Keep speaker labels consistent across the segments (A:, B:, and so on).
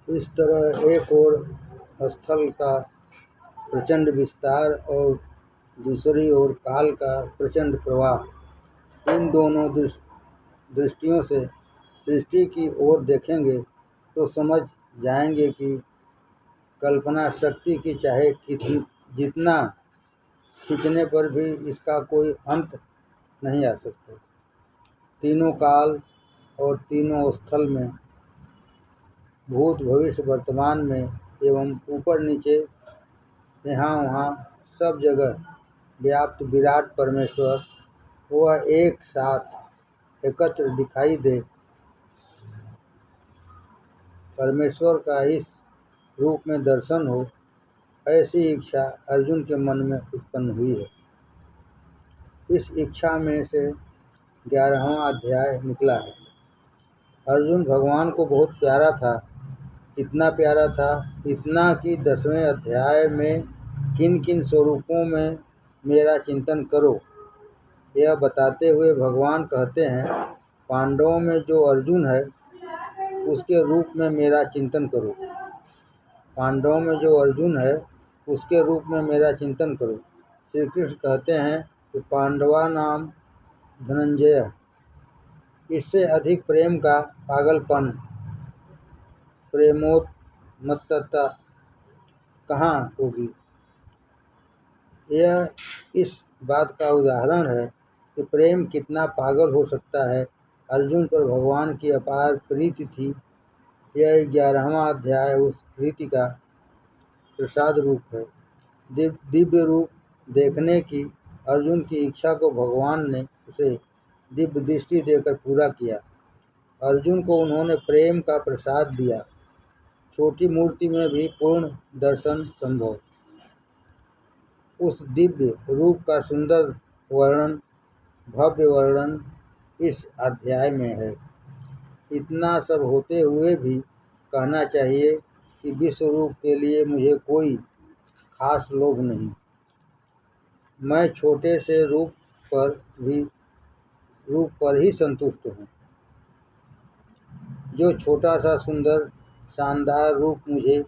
A: इस तरह एक ओर स्थल का प्रचंड विस्तार और दूसरी ओर काल का प्रचंड प्रवाह, इन दोनों दृष्टियों से सृष्टि की ओर देखेंगे तो समझ जाएंगे कि कल्पना शक्ति की चाहे जितना खींचने पर भी इसका कोई अंत नहीं आ सकता। तीनों काल और तीनों स्थल में, भूत भविष्य वर्तमान में एवं ऊपर नीचे यहाँ वहाँ सब जगह व्याप्त विराट परमेश्वर वह एक साथ एकत्र दिखाई दे। परमेश्वर का इस रूप में दर्शन हो, ऐसी इच्छा अर्जुन के मन में उत्पन्न हुई है। इस इच्छा में से 11वां अध्याय निकला है। अर्जुन भगवान को बहुत प्यारा था। इतना प्यारा था, इतना कि 10वें अध्याय में किन किन स्वरूपों में मेरा चिंतन करो, यह बताते हुए भगवान कहते हैं, पांडवों में जो अर्जुन है उसके रूप में मेरा चिंतन करो। पांडवों में जो अर्जुन है उसके रूप में मेरा चिंतन करो। श्री कृष्ण कहते हैं कि पांडवा नाम धनंजय, इससे अधिक प्रेम का पागलपन, प्रेमोन्मत्तता कहाँ होगी। यह इस बात का उदाहरण है कि प्रेम कितना पागल हो सकता है। अर्जुन पर भगवान की अपार प्रीति थी। यह 11वां अध्याय उस प्रीति का प्रसाद रूप है। दिव्य रूप देखने की अर्जुन की इच्छा को भगवान ने उसे दिव्य दृष्टि देकर पूरा किया। अर्जुन को उन्होंने प्रेम का प्रसाद दिया। छोटी मूर्ति में भी पूर्ण दर्शन संभव। उस दिव्य रूप का सुंदर वर्णन, भव्य वर्णन इस अध्याय में है। इतना सब होते हुए भी कहना चाहिए कि विश्व रूप के लिए मुझे कोई खास लोभ नहीं। मैं छोटे से रूप पर ही संतुष्ट हूँ। जो छोटा सा सुंदर शानदार रूप मुझे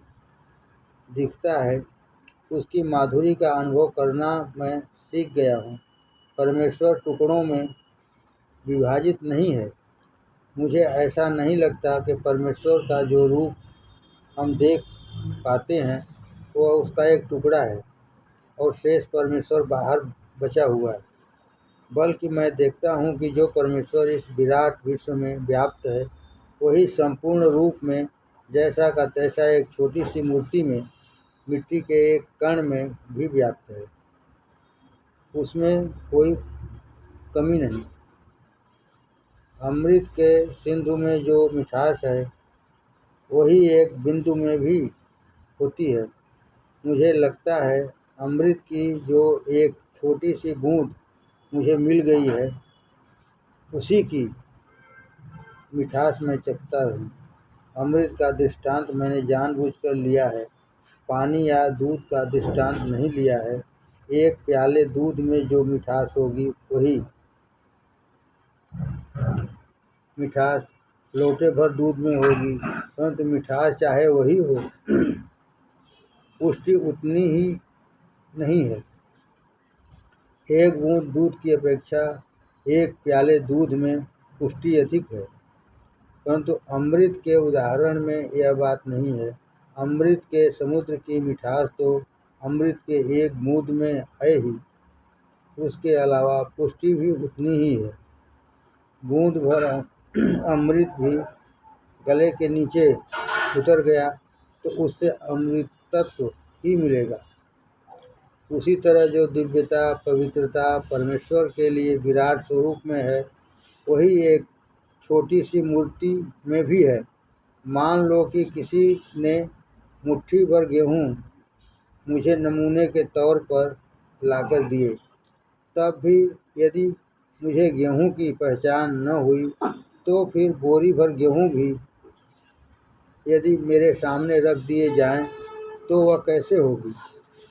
A: दिखता है, उसकी माधुरी का अनुभव करना मैं सीख गया हूँ। परमेश्वर टुकड़ों में विभाजित नहीं है। मुझे ऐसा नहीं लगता कि परमेश्वर का जो रूप हम देख पाते हैं वह उसका एक टुकड़ा है और शेष परमेश्वर बाहर बचा हुआ है, बल्कि मैं देखता हूँ कि जो परमेश्वर इस विराट विश्व में व्याप्त है वही संपूर्ण रूप में जैसा का तैसा एक छोटी सी मूर्ति में, मिट्टी के एक कण में भी व्याप्त है। उसमें कोई कमी नहीं। अमृत के सिंधु में जो मिठास है वही एक बिंदु में भी होती है। मुझे लगता है अमृत की जो एक छोटी सी बूंद मुझे मिल गई है, उसी की मिठास मैं चखता रहूं। अमृत का दृष्टांत मैंने जानबूझकर लिया है, पानी या दूध का दृष्टांत नहीं लिया है। एक प्याले दूध में जो मिठास होगी वही मिठास लोटे भर दूध में होगी, परंतु मिठास चाहे वही हो, पुष्टि उतनी ही नहीं है। एक बूंद दूध की अपेक्षा एक प्याले दूध में पुष्टि अधिक है, परंतु अमृत के उदाहरण में यह बात नहीं है। अमृत के समुद्र की मिठास तो अमृत के एक बूंद में है ही, उसके अलावा पुष्टि भी उतनी ही है। बूंद भर अमृत भी गले के नीचे उतर गया तो उससे अमृतत्व ही मिलेगा। उसी तरह जो दिव्यता, पवित्रता परमेश्वर के लिए विराट स्वरूप में है, वही एक छोटी सी मूर्ति में भी है। मान लो कि किसी ने मुट्ठी भर गेहूँ मुझे नमूने के तौर पर लाकर दिए, तब भी यदि मुझे गेहूँ की पहचान न हुई तो फिर बोरी भर गेहूँ भी यदि मेरे सामने रख दिए जाएं तो वह कैसे होगी।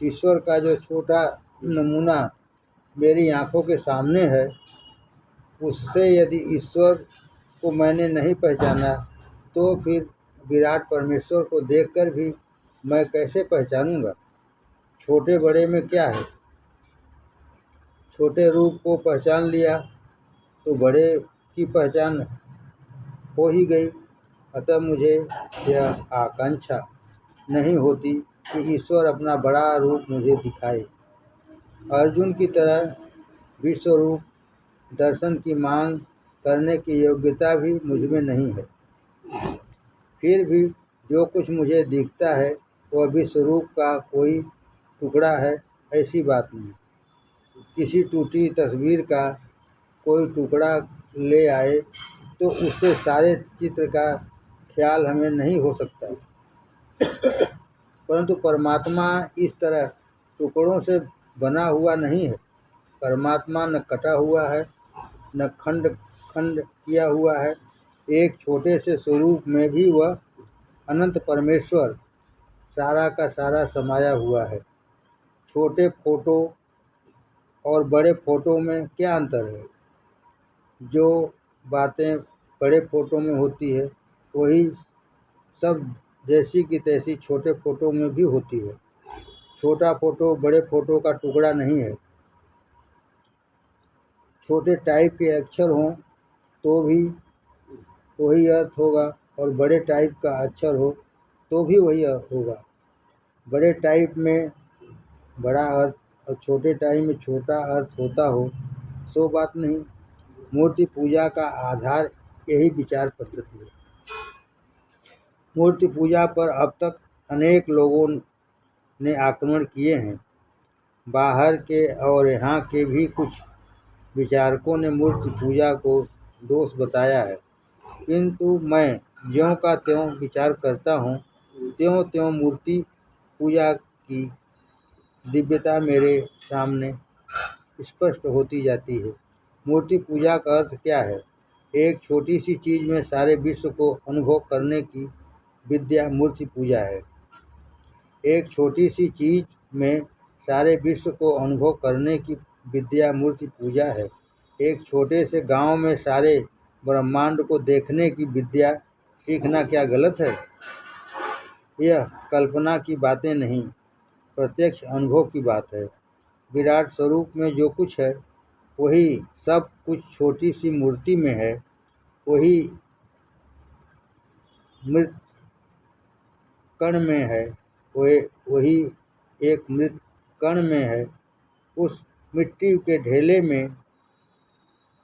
A: ईश्वर का जो छोटा नमूना मेरी आंखों के सामने है, उससे यदि ईश्वर को मैंने नहीं पहचाना तो फिर विराट परमेश्वर को देखकर भी मैं कैसे पहचानूंगा? छोटे बड़े में क्या है? छोटे रूप को पहचान लिया तो बड़े की पहचान हो ही गई। अतः मुझे यह आकांक्षा नहीं होती कि ईश्वर अपना बड़ा रूप मुझे दिखाए। अर्जुन की तरह विश्व रूप दर्शन की मांग करने की योग्यता भी मुझमें नहीं है। फिर भी जो कुछ मुझे दिखता है वह विश्व रूप का कोई टुकड़ा है, ऐसी बात नहीं। किसी टूटी तस्वीर का कोई टुकड़ा ले आए तो उससे सारे चित्र का ख्याल हमें नहीं हो सकता। परंतु परमात्मा इस तरह टुकड़ों से बना हुआ नहीं है। परमात्मा न कटा हुआ है, न खंड खंड किया हुआ है। एक छोटे से स्वरूप में भी वह अनंत परमेश्वर सारा का सारा समाया हुआ है। छोटे फोटो और बड़े फोटो में क्या अंतर है? जो बातें बड़े फोटो में होती है वही सब जैसी की तैसी छोटे फोटो में भी होती है। छोटा फोटो बड़े फोटो का टुकड़ा नहीं है। छोटे टाइप के अक्षर हों तो भी वही अर्थ होगा और बड़े टाइप का अक्षर हो तो भी वही होगा। बड़े टाइप में बड़ा अर्थ और छोटे टाइप में छोटा अर्थ होता हो सो बात नहीं। मूर्ति पूजा का आधार यही विचार पद्धति है। मूर्ति पूजा पर अब तक अनेक लोगों ने आक्रमण किए हैं। बाहर के और यहाँ के भी कुछ विचारकों ने मूर्ति पूजा को दोष बताया है, किंतु मैं ज्यों का त्यों विचार करता हूँ, त्यों त्यों मूर्ति पूजा की दिव्यता मेरे सामने स्पष्ट होती जाती है। मूर्ति पूजा का अर्थ क्या है? एक छोटी सी चीज में सारे विश्व को अनुभव करने की विद्या मूर्ति पूजा है। एक छोटी सी चीज में सारे विश्व को अनुभव करने की विद्या मूर्ति पूजा है। एक छोटे से गांव में सारे ब्रह्मांड को देखने की विद्या सीखना क्या गलत है? यह कल्पना की बातें नहीं, प्रत्यक्ष अनुभव की बात है। विराट स्वरूप में जो कुछ है वही सब कुछ छोटी सी मूर्ति में है। वही मृत कण में है, वही एक मृत कण में है। उस मिट्टी के ढेले में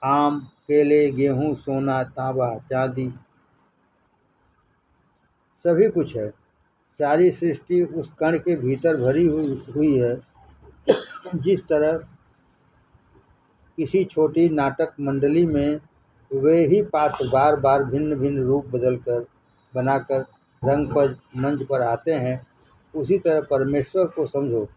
A: आम, केले, गेहूं, सोना, तांबा, चांदी सभी कुछ है। सारी सृष्टि उस कण के भीतर भरी हुई है। जिस तरह किसी छोटी नाटक मंडली में वे ही पात्र बार बार भिन्न भिन्न रूप बदलकर बनाकर रंग पर मंच पर आते हैं, उसी तरह परमेश्वर को समझो।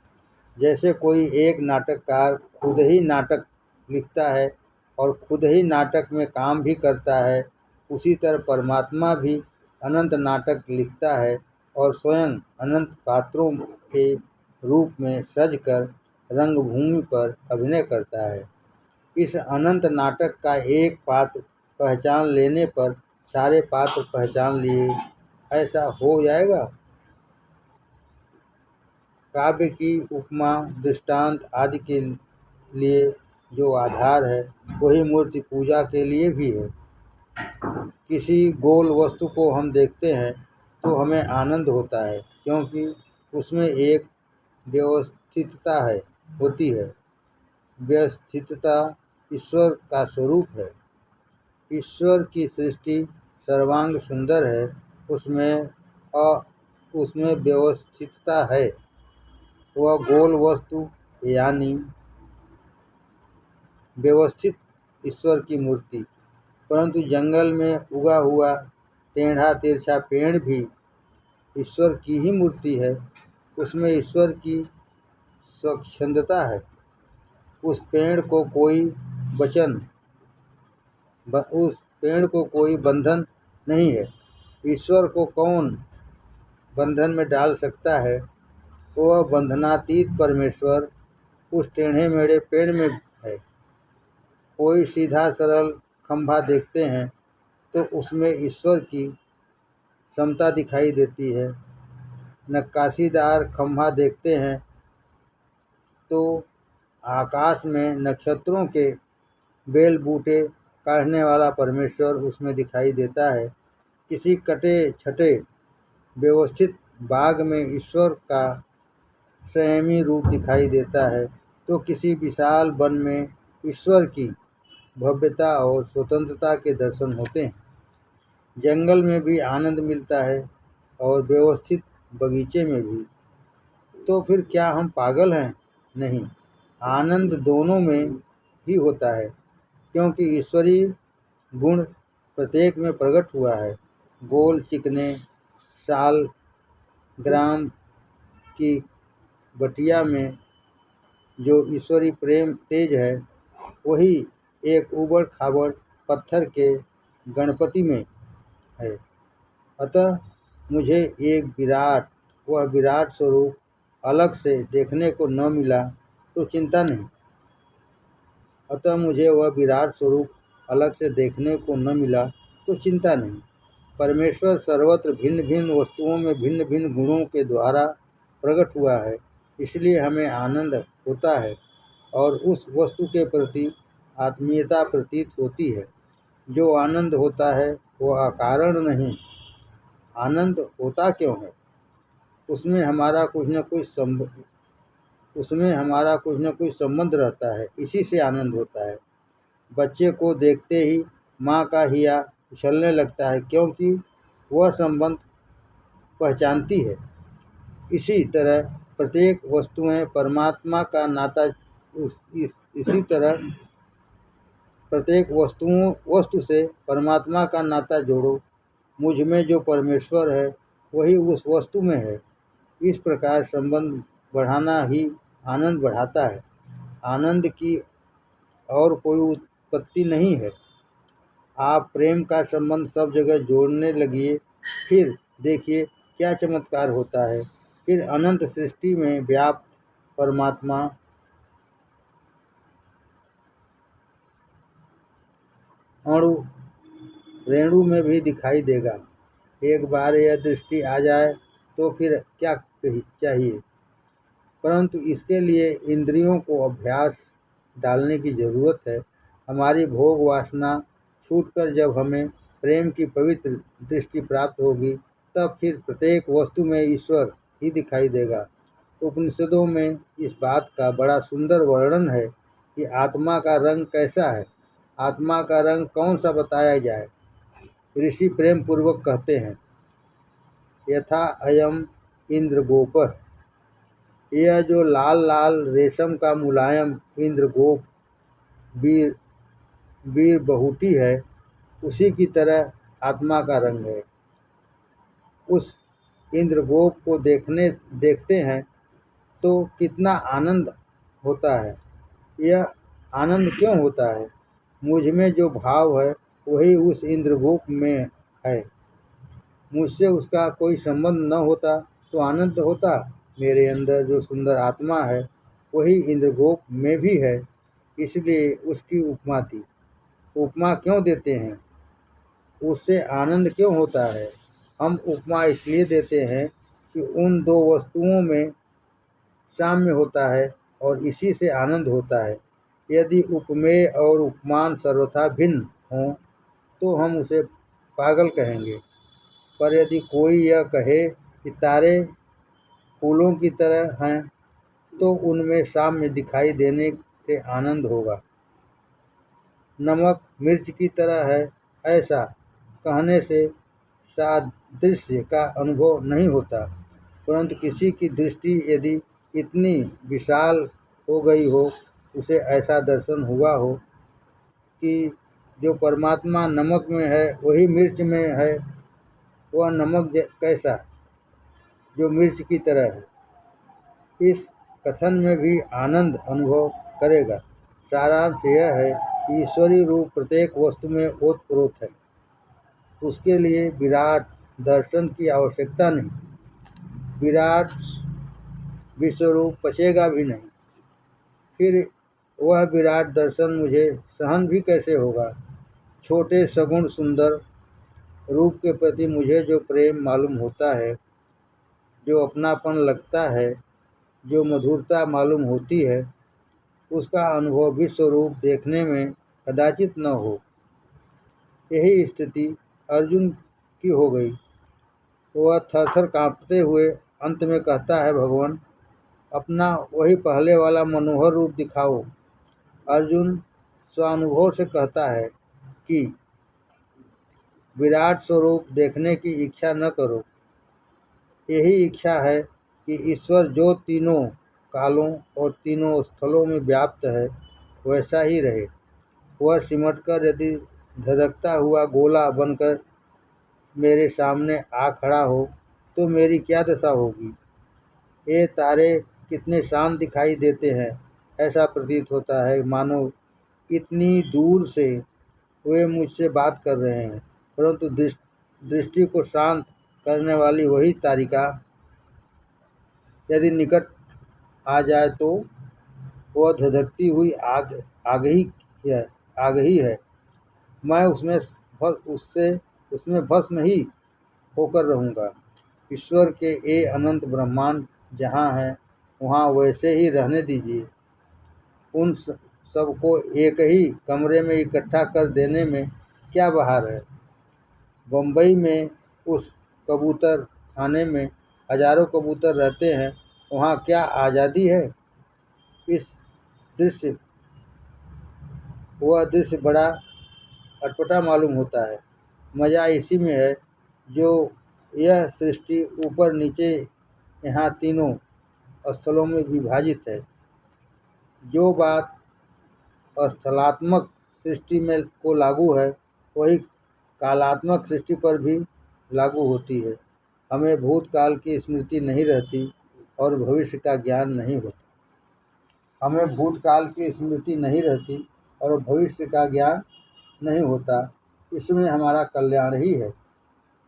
A: जैसे कोई एक नाटककार खुद ही नाटक लिखता है और खुद ही नाटक में काम भी करता है, उसी तरह परमात्मा भी अनंत नाटक लिखता है और स्वयं अनंत पात्रों के रूप में सजकर रंगभूमि पर अभिनय करता है। इस अनंत नाटक का एक पात्र पहचान लेने पर सारे पात्र पहचान लिए, ऐसा हो जाएगा। काव्य की उपमा, दृष्टांत आदि के लिए जो आधार है वही मूर्ति पूजा के लिए भी है। किसी गोल वस्तु को हम देखते हैं तो हमें आनंद होता है, क्योंकि उसमें एक व्यवस्थितता होती है। व्यवस्थितता ईश्वर का स्वरूप है। ईश्वर की सृष्टि सर्वांग सुंदर है, उसमें व्यवस्थितता है। वह गोल वस्तु यानी व्यवस्थित ईश्वर की मूर्ति। परंतु जंगल में उगा हुआ टेढ़ा तिरछा पेड़ भी ईश्वर की ही मूर्ति है। उसमें ईश्वर की स्वच्छंदता है। उस पेड़ को कोई बंधन नहीं है। ईश्वर को कौन बंधन में डाल सकता है? वह बंधनातीत परमेश्वर उस टेढ़े मेढ़े पेड़ में है। कोई सीधा सरल खंभा देखते हैं तो उसमें ईश्वर की समता दिखाई देती है। नक्काशीदार खंभा देखते हैं तो आकाश में नक्षत्रों के बेल बूटे काढ़ने वाला परमेश्वर उसमें दिखाई देता है। किसी कटे छटे व्यवस्थित बाग में ईश्वर का संयमी रूप दिखाई देता है, तो किसी विशाल वन में ईश्वर की भव्यता और स्वतंत्रता के दर्शन होते हैं। जंगल में भी आनंद मिलता है और व्यवस्थित बगीचे में भी। तो फिर क्या हम पागल हैं? नहीं, आनंद दोनों में ही होता है, क्योंकि ईश्वरीय गुण प्रत्येक में प्रकट हुआ है। गोल चिकने साल ग्राम की बटिया में जो ईश्वरीय प्रेम तेज है, वही एक उबड़ खाबड़ पत्थर के गणपति में है। अतः मुझे वह विराट स्वरूप अलग से देखने को न मिला तो चिंता नहीं। अतः मुझे वह विराट स्वरूप अलग से देखने को न मिला तो चिंता नहीं। परमेश्वर सर्वत्र भिन्न भिन्न वस्तुओं में भिन्न भिन्न गुणों के द्वारा प्रकट हुआ है, इसलिए हमें आनंद होता है और उस वस्तु के प्रति आत्मीयता प्रतीत होती है। जो आनंद होता है वह अकारण नहीं। आनंद होता क्यों है? उसमें हमारा कुछ न कुछ संबंध रहता है, इसी से आनंद होता है। बच्चे को देखते ही माँ का हिया उछलने लगता है, क्योंकि वह संबंध पहचानती है। इसी तरह प्रत्येक वस्तुएं परमात्मा का नाता इसी तरह प्रत्येक वस्तु से परमात्मा का नाता जोड़ो। मुझ में जो परमेश्वर है वही उस वस्तु में है। इस प्रकार संबंध बढ़ाना ही आनंद बढ़ाता है। आनंद की और कोई उत्पत्ति नहीं है। आप प्रेम का संबंध सब जगह जोड़ने लगिए, फिर देखिए क्या चमत्कार होता है। फिर अनंत सृष्टि में व्याप्त परमात्मा अणु रेणु में भी दिखाई देगा। एक बार यह दृष्टि आ जाए तो फिर क्या चाहिए? परंतु इसके लिए इंद्रियों को अभ्यास डालने की जरूरत है। हमारी भोग वासना छूटकर जब हमें प्रेम की पवित्र दृष्टि प्राप्त होगी, तब फिर प्रत्येक वस्तु में ईश्वर ही दिखाई देगा। उपनिषदों में इस बात का बड़ा सुंदर वर्णन है कि आत्मा का रंग कैसा है। आत्मा का रंग कौन सा बताया जाए? ऋषि प्रेम पूर्वक कहते हैं, यथा अयम इंद्रगोपः। यह जो लाल लाल रेशम का मुलायम इंद्रगोप वीर बहुटी है, उसी की तरह आत्मा का रंग है। उस इंद्रगोप को देखते हैं तो कितना आनंद होता है। यह आनंद क्यों होता है? मुझ में जो भाव है वही उस इंद्रगोप में है। मुझसे उसका कोई संबंध न होता तो आनंद होता। मेरे अंदर जो सुंदर आत्मा है वही इंद्रगोप में भी है, इसलिए उसकी उपमा दी। उपमा क्यों देते हैं? उससे आनंद क्यों होता है? हम उपमा इसलिए देते हैं कि उन दो वस्तुओं में साम्य होता है और इसी से आनंद होता है। यदि उपमेय और उपमान सर्वथा भिन्न हों तो हम उसे पागल कहेंगे। पर यदि कोई यह कहे कि तारे फूलों की तरह हैं, तो उनमें साम्य दिखाई देने से आनंद होगा। नमक मिर्च की तरह है, ऐसा कहने से सादृश्य का अनुभव नहीं होता, परंतु किसी की दृष्टि यदि इतनी विशाल हो गई हो, उसे ऐसा दर्शन हुआ हो कि जो परमात्मा नमक में है वही मिर्च में है, वह नमक कैसा जो मिर्च की तरह है, इस कथन में भी आनंद अनुभव करेगा। सारांश यह है कि ईश्वरीय रूप प्रत्येक वस्तु में ओतप्रोत है। उसके लिए विराट दर्शन की आवश्यकता नहीं। विराट विश्वरूप पचेगा भी नहीं। फिर वह विराट दर्शन मुझे सहन भी कैसे होगा? छोटे सगुण सुंदर रूप के प्रति मुझे जो प्रेम मालूम होता है, जो अपनापन लगता है, जो मधुरता मालूम होती है, उसका अनुभव विश्व रूप देखने में कदाचित न हो। यही स्थिति अर्जुन की हो गई। वह थर-थर काँपते हुए अंत में कहता है, भगवान, अपना वही पहले वाला मनोहर रूप दिखाओ। अर्जुन स्वानुभव से कहता है कि विराट स्वरूप देखने की इच्छा न करो। यही इच्छा है कि ईश्वर जो तीनों कालों और तीनों स्थलों में व्याप्त है, वैसा ही रहे। वह सिमटकर यदि धधकता हुआ गोला बनकर मेरे सामने आ खड़ा हो तो मेरी क्या दशा होगी। ये तारे कितने शांत दिखाई देते हैं। ऐसा प्रतीत होता है मानो इतनी दूर से वे मुझसे बात कर रहे हैं, परंतु दृष्टि को शांत करने वाली वही तारिका यदि निकट आ जाए तो वह धधकती हुई आग ही है। मैं उसमें भस्म ही होकर रहूँगा। ईश्वर के ये अनंत ब्रह्मांड जहाँ है, वहाँ वैसे ही रहने दीजिए। उन सबको एक ही कमरे में इकट्ठा कर देने में क्या बहार है। बम्बई में उस कबूतर खाने में हजारों कबूतर रहते हैं, वहाँ क्या आज़ादी है। इस दृश्य वह दृश्य बड़ा अटपटा मालूम होता है। मज़ा इसी में है जो यह सृष्टि ऊपर नीचे यहाँ तीनों स्थलों में विभाजित है। जो बात स्थलात्मक सृष्टि में को लागू है, वही कालात्मक सृष्टि पर भी लागू होती है। हमें भूतकाल की स्मृति नहीं रहती और भविष्य का ज्ञान नहीं होता। हमें भूतकाल की स्मृति नहीं रहती और भविष्य का ज्ञान नहीं होता। इसमें हमारा कल्याण ही है।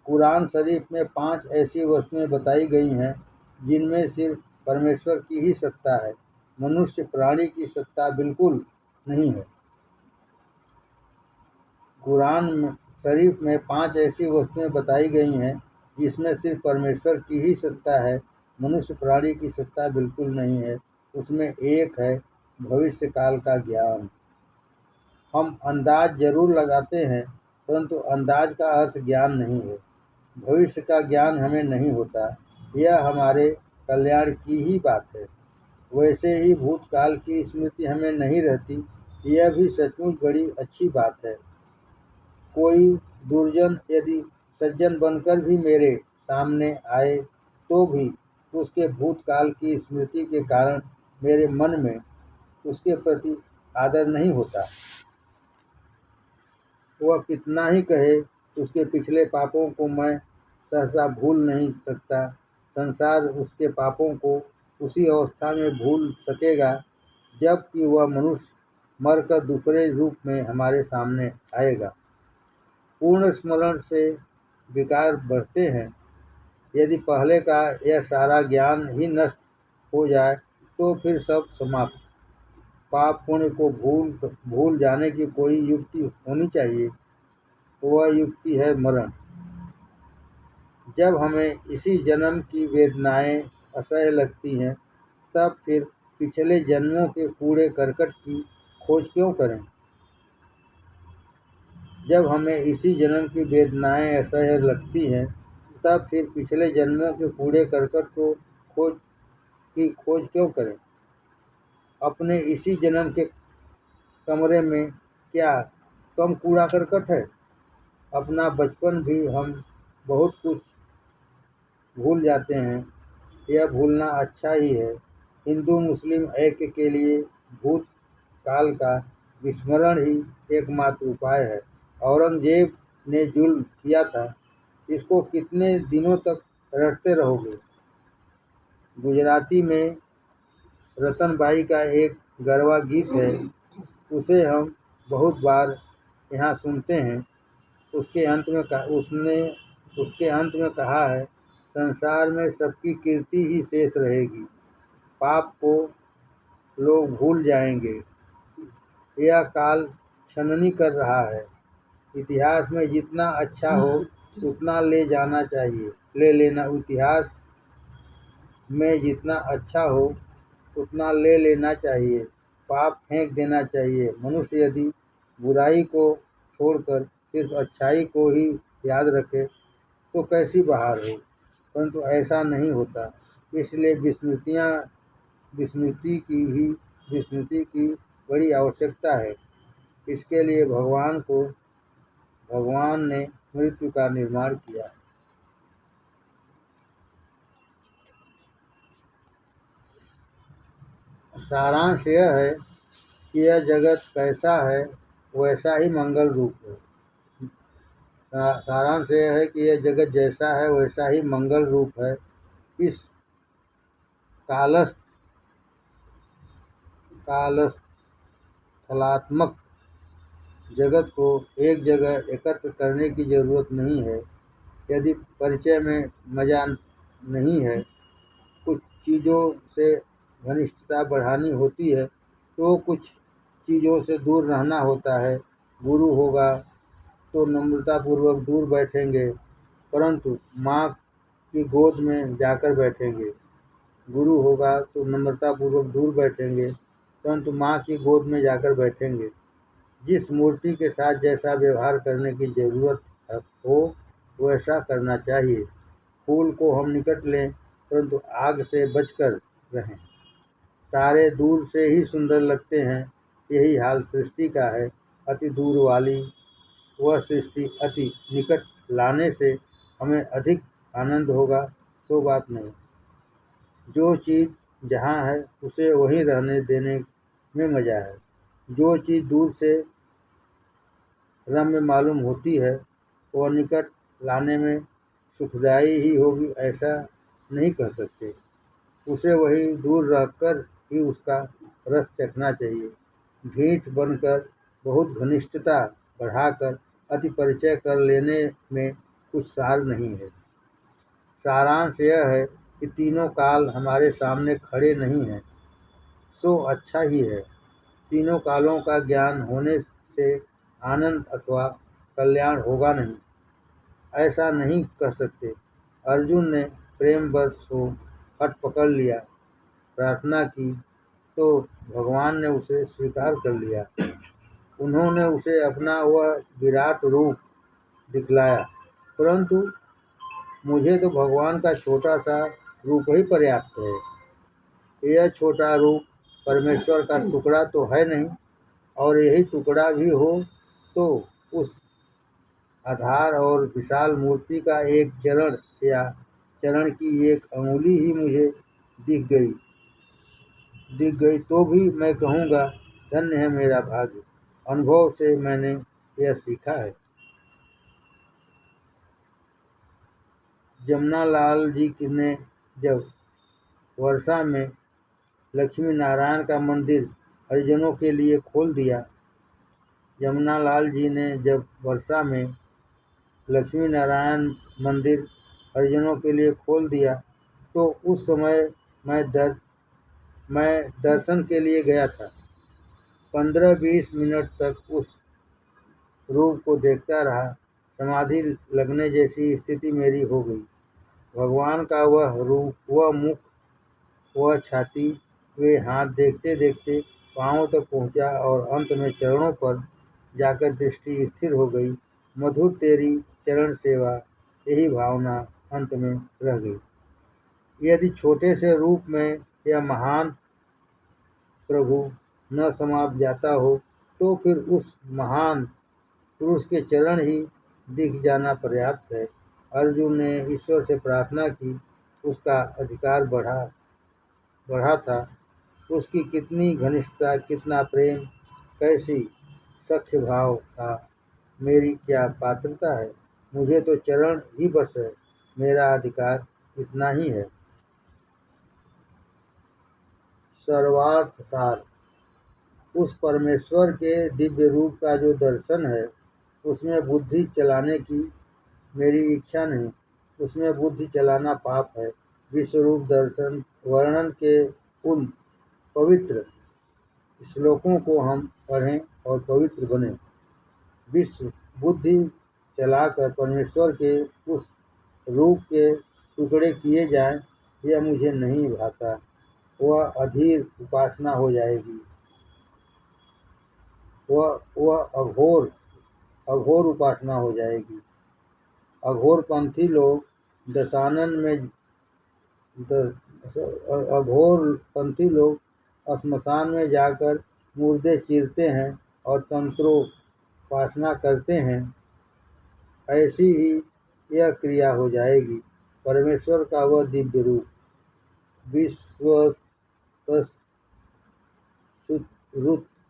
A: कुरान शरीफ में 5 ऐसी वस्तुएं बताई गई हैं जिनमें सिर्फ परमेश्वर की ही सत्ता है। मनुष्य प्राणी की सत्ता बिल्कुल नहीं है। कुरान शरीफ में 5 ऐसी वस्तुएं बताई गई हैं जिसमें सिर्फ परमेश्वर की ही सत्ता है। मनुष्य प्राणी की सत्ता बिल्कुल नहीं है। उसमें एक है भविष्य काल का ज्ञान। हम अंदाज जरूर लगाते हैं, परंतु अंदाज का अर्थ ज्ञान नहीं है। भविष्य का ज्ञान हमें नहीं होता। यह हमारे कल्याण की ही बात है। वैसे ही भूतकाल की स्मृति हमें नहीं रहती। यह भी सचमुच बड़ी अच्छी बात है। कोई दुर्जन यदि सज्जन बनकर भी मेरे सामने आए तो भी उसके भूतकाल की स्मृति के कारण मेरे मन में उसके प्रति आदर नहीं होता। वह कितना ही कहे, उसके पिछले पापों को मैं सहसा भूल नहीं सकता। संसार उसके पापों को उसी अवस्था में भूल सकेगा जबकि वह मनुष्य मरकर दूसरे रूप में हमारे सामने आएगा। पूर्ण स्मरण से विकार बढ़ते हैं। यदि पहले का यह सारा ज्ञान ही नष्ट हो जाए तो फिर सब समाप्त। पाप पुण्य को भूल जाने की कोई युक्ति होनी चाहिए। वह युक्ति है मरण। जब हमें इसी जन्म की वेदनाएं असह्य लगती हैं, तब फिर पिछले जन्मों के कूड़े करकट की खोज क्यों करें। जब हमें इसी जन्म की वेदनाएं असह्य लगती हैं, तब फिर पिछले जन्मों के कूड़े करकट की खोज क्यों करें। अपने इसी जन्म के कमरे में क्या कम कूड़ा करकट है। अपना बचपन भी हम बहुत कुछ भूल जाते हैं। यह भूलना अच्छा ही है। हिंदू मुस्लिम ऐक्य के लिए भूत काल का विस्मरण ही एकमात्र उपाय है। औरंगजेब ने जुल्म किया था, इसको कितने दिनों तक रटते रहोगे। गुजराती में रतनबाई का एक गरबा गीत है, उसे हम बहुत बार यहाँ सुनते हैं। उसके अंत में कहा है, संसार में सबकी कीर्ति ही शेष रहेगी, पाप को लोग भूल जाएंगे। यह काल छननी कर रहा है। इतिहास में जितना अच्छा हो उतना ले जाना चाहिए, ले लेना। इतिहास में जितना अच्छा हो उतना ले लेना चाहिए, पाप फेंक देना चाहिए। मनुष्य यदि बुराई को छोड़कर सिर्फ अच्छाई को ही याद रखे तो कैसी बहार हो, परंतु ऐसा नहीं होता। इसलिए विस्मृति की बड़ी आवश्यकता है। इसके लिए भगवान ने मृत्यु का निर्माण किया है। सारांश यह है कि यह जगत कैसा है वैसा ही मंगल रूप है। सारांश यह है कि यह जगत जैसा है वैसा ही मंगल रूप है। इस कालस्थलात्मक जगत को एक जगह एकत्र करने की जरूरत नहीं है। यदि परिचय में मजा नहीं है, कुछ चीज़ों से घनिष्ठता बढ़ानी होती है तो कुछ चीज़ों से दूर रहना होता है। गुरु होगा तो नम्रतापूर्वक दूर बैठेंगे, परंतु माँ की गोद में जाकर बैठेंगे। गुरु होगा तो नम्रतापूर्वक दूर बैठेंगे, परंतु माँ की गोद में जाकर बैठेंगे। जिस मूर्ति के साथ जैसा व्यवहार करने की जरूरत हो वैसा करना चाहिए। फूल को हम निकट लें, परंतु आग से बचकर रहें। तारे दूर से ही सुंदर लगते हैं, यही हाल सृष्टि का है। अति दूर वाली वह सृष्टि अति निकट लाने से हमें अधिक आनंद होगा, सो बात नहीं। जो चीज़ जहाँ है उसे वहीं रहने देने में मज़ा है। जो चीज़ दूर से रम्य मालूम होती है वह निकट लाने में सुखदायी ही होगी, ऐसा नहीं कह सकते। उसे वहीं दूर रहकर ही उसका रस चखना चाहिए। ढीठ बनकर बहुत घनिष्ठता बढ़ाकर अति परिचय कर लेने में कुछ सार नहीं है। सारांश यह है कि तीनों काल हमारे सामने खड़े नहीं हैं, सो अच्छा ही है। तीनों कालों का ज्ञान होने से आनंद अथवा कल्याण होगा नहीं, ऐसा नहीं कह सकते। अर्जुन ने प्रेमवश हो हठ पकड़ लिया, प्रार्थना की तो भगवान ने उसे स्वीकार कर लिया। उन्होंने उसे अपना वह विराट रूप दिखलाया, परंतु मुझे तो भगवान का छोटा सा रूप ही पर्याप्त है। यह छोटा रूप परमेश्वर का टुकड़ा तो है नहीं, और यही टुकड़ा भी हो तो उस आधार और विशाल मूर्ति का एक चरण या चरण की एक अंगुली ही मुझे दिख गई तो भी मैं कहूँगा धन्य है मेरा भाग्य। अनुभव से मैंने यह सीखा है। जमनालाल जी ने जब वर्षा में लक्ष्मी नारायण का मंदिर हरिजनों के लिए खोल दिया, जमनालाल जी ने जब वर्षा में लक्ष्मी नारायण मंदिर हरिजनों के लिए खोल दिया तो उस समय मैं दर्शन के लिए गया था। 15-20 मिनट तक उस रूप को देखता रहा। समाधि लगने जैसी स्थिति मेरी हो गई। भगवान का वह रूप, वह मुख, वह छाती, वे हाथ देखते देखते पाँव तक पहुँचा और अंत में चरणों पर जाकर दृष्टि स्थिर हो गई। मधुर तेरी चरण सेवा, यही भावना अंत में रह गई। यदि छोटे से रूप में यह महान प्रभु न समा जाता हो तो फिर उस महान पुरुष के चरण ही दिख जाना पर्याप्त है। अर्जुन ने ईश्वर से प्रार्थना की, उसका अधिकार बढ़ा था। उसकी कितनी घनिष्ठता, कितना प्रेम, कैसी सख्य भाव था, मेरी क्या पात्रता है। मुझे तो चरण ही बस है, मेरा अधिकार इतना ही है। सर्वार्थ सार। उस परमेश्वर के दिव्य रूप का जो दर्शन है उसमें बुद्धि चलाने की मेरी इच्छा नहीं। उसमें बुद्धि चलाना पाप है। विश्वरूप दर्शन वर्णन के उन पवित्र श्लोकों को हम पढ़ें और पवित्र बने। विश्व बुद्धि चलाकर परमेश्वर के उस रूप के टुकड़े किए जाएं, यह मुझे नहीं भाता। वह अधीर उपासना हो जाएगी, वह अघोर उपासना हो जाएगी। अघोरपंथी लोग श्मशान में जाकर मुर्दे चीरते हैं और तंत्रोपासना करते हैं। ऐसी ही यह क्रिया हो जाएगी। परमेश्वर का वह दिव्य रूप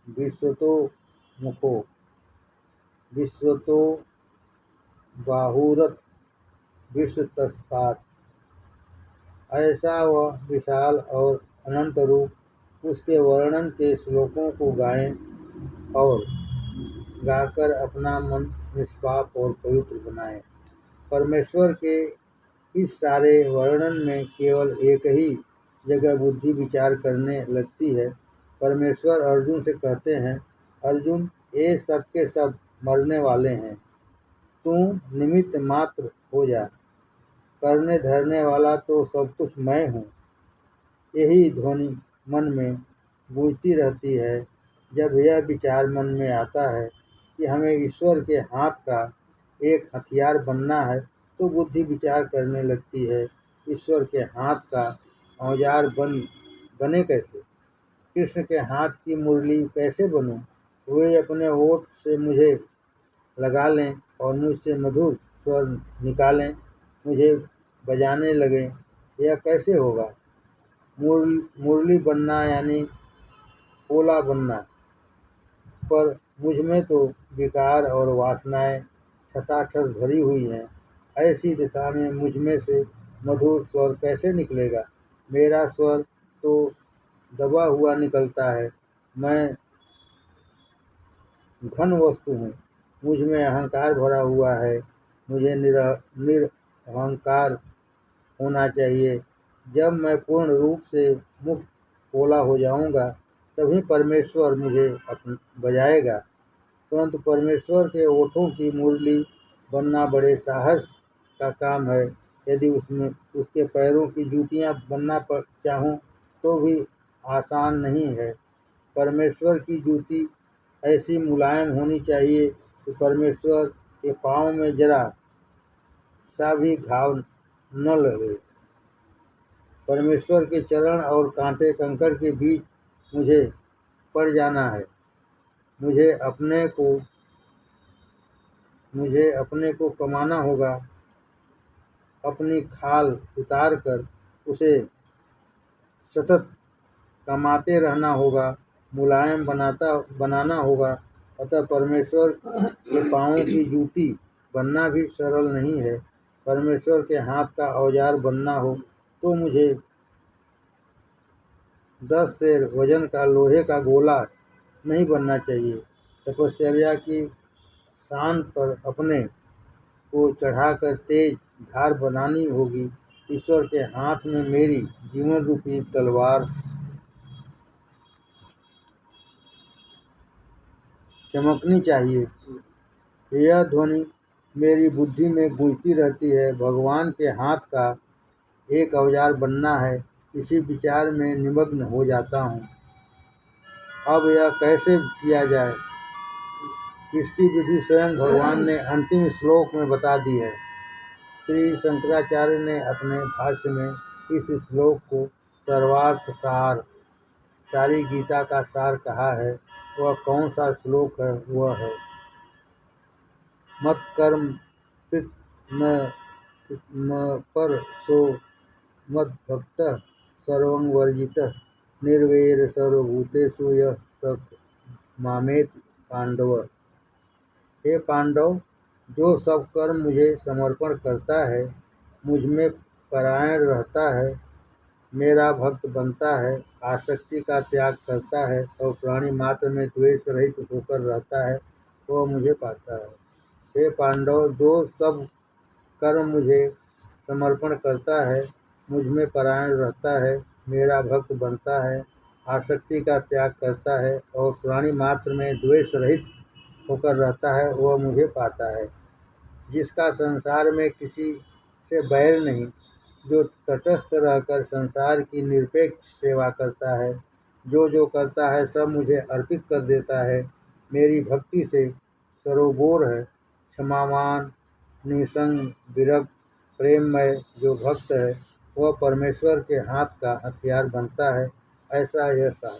A: विश्वतो मुखो विश्वतो बाहुरत विश्वतस्पात, ऐसा वह विशाल और अनंत रूप, उसके वर्णन के श्लोकों को गाएं और गाकर अपना मन निष्पाप और पवित्र बनाएं। परमेश्वर के इस सारे वर्णन में केवल एक ही जगह बुद्धि विचार करने लगती है। परमेश्वर अर्जुन से कहते हैं, अर्जुन, ये सब के सब मरने वाले हैं, तू निमित्त मात्र हो जा, करने धरने वाला तो सब कुछ मैं हूँ। यही ध्वनि मन में गूंजती रहती है। जब यह विचार मन में आता है कि हमें ईश्वर के हाथ का एक हथियार बनना है, तो बुद्धि विचार करने लगती है, ईश्वर के हाथ का औजार बने कैसे? कृष्ण के हाथ की मुरली कैसे बनूं? वे अपने ओठ से मुझे लगा लें और मुझसे मधुर स्वर निकालें, मुझे बजाने लगें, यह कैसे होगा? मुरली बनना यानी ओला बनना, पर मुझ में तो विकार और वासनाएं ठसाठस भरी हुई हैं। ऐसी दिशा में मुझ में से मधुर स्वर कैसे निकलेगा? मेरा स्वर तो दबा हुआ निकलता है। मैं घन वस्तु हूँ, मुझ में अहंकार भरा हुआ है। मुझे निरअहंकार होना चाहिए। जब मैं पूर्ण रूप से मुक्त भोला हो जाऊंगा, तभी परमेश्वर मुझे बजाएगा। परंतु परमेश्वर के ओठों की मुरली बनना बड़े साहस का काम है। यदि उसके पैरों की जूतियां बनना चाहूं तो भी आसान नहीं है। परमेश्वर की जूती ऐसी मुलायम होनी चाहिए कि परमेश्वर के पाँव में जरा सा भी घाव न लगे। परमेश्वर के चरण और कांटे कंकड़ के बीच मुझे पड़ जाना है। मुझे अपने को कमाना होगा, अपनी खाल उतार कर उसे सतत कमाते रहना होगा, मुलायम बनाना होगा। अतः परमेश्वर के पाँवों की जूती बनना भी सरल नहीं है। परमेश्वर के हाथ का औजार बनना हो तो मुझे 10 सेर वजन का लोहे का गोला नहीं बनना चाहिए। तपश्चर्या की शान पर अपने को चढ़ाकर तेज धार बनानी होगी। ईश्वर के हाथ में मेरी जीवन रूपी तलवार चमकनी चाहिए। यह ध्वनि मेरी बुद्धि में गूंजती रहती है। भगवान के हाथ का एक औजार बनना है, इसी विचार में निमग्न हो जाता हूँ। अब यह कैसे किया जाए, इसकी विधि स्वयं भगवान ने अंतिम श्लोक में बता दी है। श्री शंकराचार्य ने अपने भाष्य में इस श्लोक को सर्वार्थ सार, सारी गीता का सार कहा है। वह कौन सा श्लोक है? वह है, मत कर्म कृत न पर सो मद भक्त सर्वं वर्जितः निर्वैर सर्वभूतेषु यः स मामेति पांडव। हे पांडव, जो सब कर्म मुझे समर्पण करता है, मुझ में परायण रहता है, मेरा भक्त बनता है, आसक्ति का त्याग करता है और प्राणी मात्र में द्वेष रहित होकर रहता है, वह मुझे पाता है। हे पांडव, जो सब कर्म मुझे समर्पण करता है, मुझ में परायण रहता है, मेरा भक्त बनता है, आसक्ति का त्याग करता है और प्राणी मात्र में द्वेष रहित होकर रहता है, वह मुझे पाता है। जिसका संसार में किसी से बैर नहीं, जो तटस्थ रहकर संसार की निरपेक्ष सेवा करता है, जो करता है सब मुझे अर्पित कर देता है, मेरी भक्ति से सरोबोर है, क्षमावान, निसंग, विरक्त, प्रेममय जो भक्त है वह परमेश्वर के हाथ का हथियार बनता है। ऐसा यह सार।